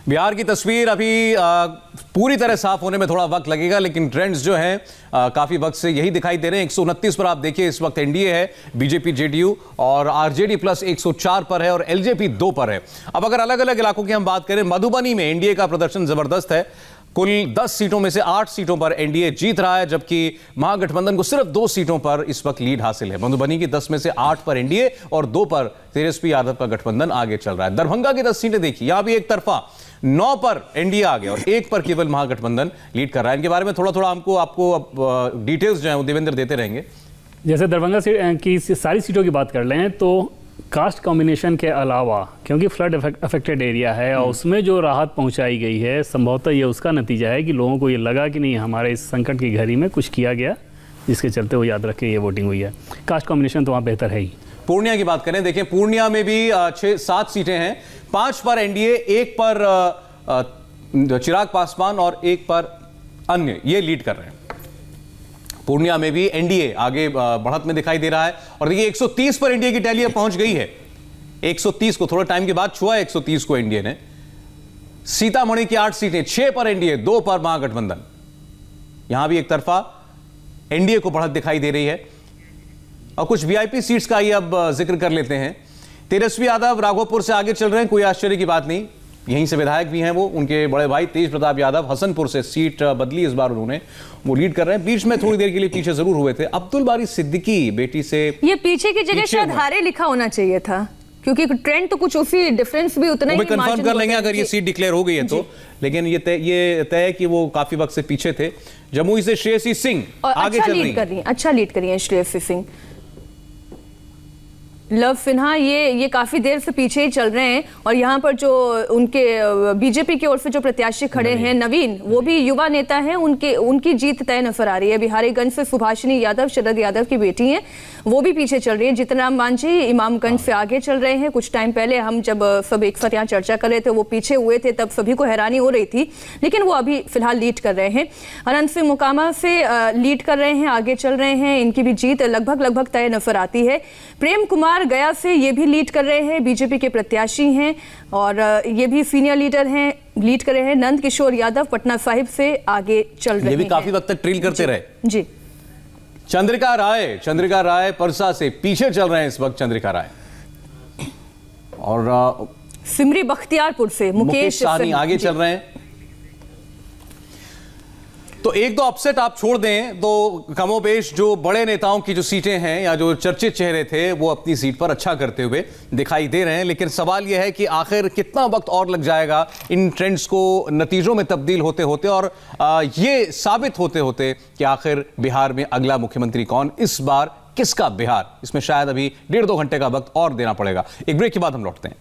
बिहार की तस्वीर अभी पूरी तरह साफ होने में थोड़ा वक्त लगेगा, लेकिन ट्रेंड्स जो हैं काफी वक्त से यही दिखाई दे रहे हैं। 129 पर आप देखिए इस वक्त एनडीए है, बीजेपी जेडीयू और आरजेडी प्लस 104 पर है और एलजेपी 2 पर है। अब अगर अलग अलग इलाकों की हम बात करें, मधुबनी में एनडीए का प्रदर्शन जबरदस्त है। कुल 10 सीटों में से 8 सीटों पर एनडीए जीत रहा है, जबकि महागठबंधन को सिर्फ 2 सीटों पर इस वक्त लीड हासिल है। मधुबनी की 10 में से 8 पर एनडीए और 2 पर तेजस्वी यादव का गठबंधन आगे चल रहा है। दरभंगा की 10 सीटें देखिए, यहां भी एक तरफा 9 पर एनडीए आ गया और 1 पर केवल महागठबंधन लीड कर रहा है। इनके बारे में थोड़ा आपको डिटेल्स जो है वो देवेंद्र देते रहेंगे। जैसे दरभंगा की सारी सीटों की बात कर लें तो कास्ट कॉम्बिनेशन के अलावा, क्योंकि फ्लड अफेक्टेड एरिया है और उसमें जो राहत पहुंचाई गई है, संभवतः ये उसका नतीजा है कि लोगों को ये लगा कि नहीं, हमारे इस संकट की घड़ी में कुछ किया गया, जिसके चलते वो याद रखें ये वोटिंग हुई है। कास्ट कॉम्बिनेशन तो वहाँ बेहतर है ही। पूर्णिया की बात करें, देखिए पूर्णिया में भी 6-7 सीटें हैं, 5 पर एनडीए, 1 पर चिराग पासवान और 1 पर अन्य, ये लीड कर रहे हैं। पूर्णिया में भी एनडीए आगे बढ़त में दिखाई दे रहा है और देखिए 130 पर एनडीए की टैली पहुंच गई है। 130 को थोड़ा टाइम के बाद छुआ 130 को एनडीए ने। सीतामढ़ी की 8 सीटें, 6 पर एनडीए, 2 पर महागठबंधन। यहां भी एक तरफा एनडीए को बढ़त दिखाई दे रही है। और कुछ वीआईपी सीट्स का ही अब जिक्र कर लेते हैं। तेजस्वी यादव राघोपुर से आगे चल रहे हैं, कोई आश्चर्य की बात नहीं, यहीं से विधायक भी हैं वो। उनके बड़े भाई तेज प्रताप यादव हसनपुर से सीट बदली इस बार उन्होंने, वो लीड कर रहे हैं। बीच में थोड़ी देर के लिए पीछे जरूर हुए थे। अब्दुल बारी सिद्दीकी बेटी से ये पीछे की जगह शायद हारे लिखा होना चाहिए था, क्योंकि ट्रेंड तो कुछ उसी, डिफरेंस भी उतना ही कंफर्म कर लेंगे अगर ये सीट डिक्लेयर हो गई है तो। लेकिन ये तय है कि वो काफी वक्त से पीछे थे। जमुई से श्रेयसी सिंह आगे चल रही है, अच्छा लीड कर रही है श्रेयसी सिंह। लव सिन्हा ये काफी देर से पीछे ही चल रहे हैं और यहाँ पर जो उनके बीजेपी की ओर से जो प्रत्याशी खड़े हैं नवीन, वो भी युवा नेता हैं, उनकी जीत तय नजर आ रही है। बिहारीगंज से सुभाषिनी यादव, शरद यादव की बेटी हैं, वो भी पीछे चल रही है। जितनराम मांझी इमामगंज से आगे चल रहे हैं। कुछ टाइम पहले हम जब सब एक साथ यहाँ चर्चा कर रहे थे, वो पीछे हुए थे, तब सभी को हैरानी हो रही थी, लेकिन वो अभी फिलहाल लीड कर रहे हैं। अनंत सिंह मोकामा से लीड कर रहे हैं, आगे चल रहे हैं, इनकी भी जीत लगभग तय नजर आती है। प्रेम कुमार गया से ये भी लीड कर रहे हैं, बीजेपी के प्रत्याशी हैं और ये भी सीनियर लीडर हैं, लीड कर रहे हैं। नंद किशोर यादव पटना साहिब से आगे चल रहे हैं, ये भी काफी वक्त तक ट्रेल करते रहे जी। चंद्रिका राय परसा से पीछे चल रहे हैं इस वक्त चंद्रिका राय, और सिमरी बख्तियारपुर से मुकेश साहनी आगे चल रहे हैं। तो एक दो अपसेट आप छोड़ दें तो कमोबेश जो बड़े नेताओं की जो सीटें हैं या जो चर्चित चेहरे थे वो अपनी सीट पर अच्छा करते हुए दिखाई दे रहे हैं। लेकिन सवाल यह है कि आखिर कितना वक्त और लग जाएगा इन ट्रेंड्स को नतीजों में तब्दील होते होते और ये साबित होते होते कि आखिर बिहार में अगला मुख्यमंत्री कौन, इस बार किसका बिहार। इसमें शायद अभी 1.5-2 घंटे का वक्त और देना पड़ेगा। एक ब्रेक के बाद हम लौटते हैं।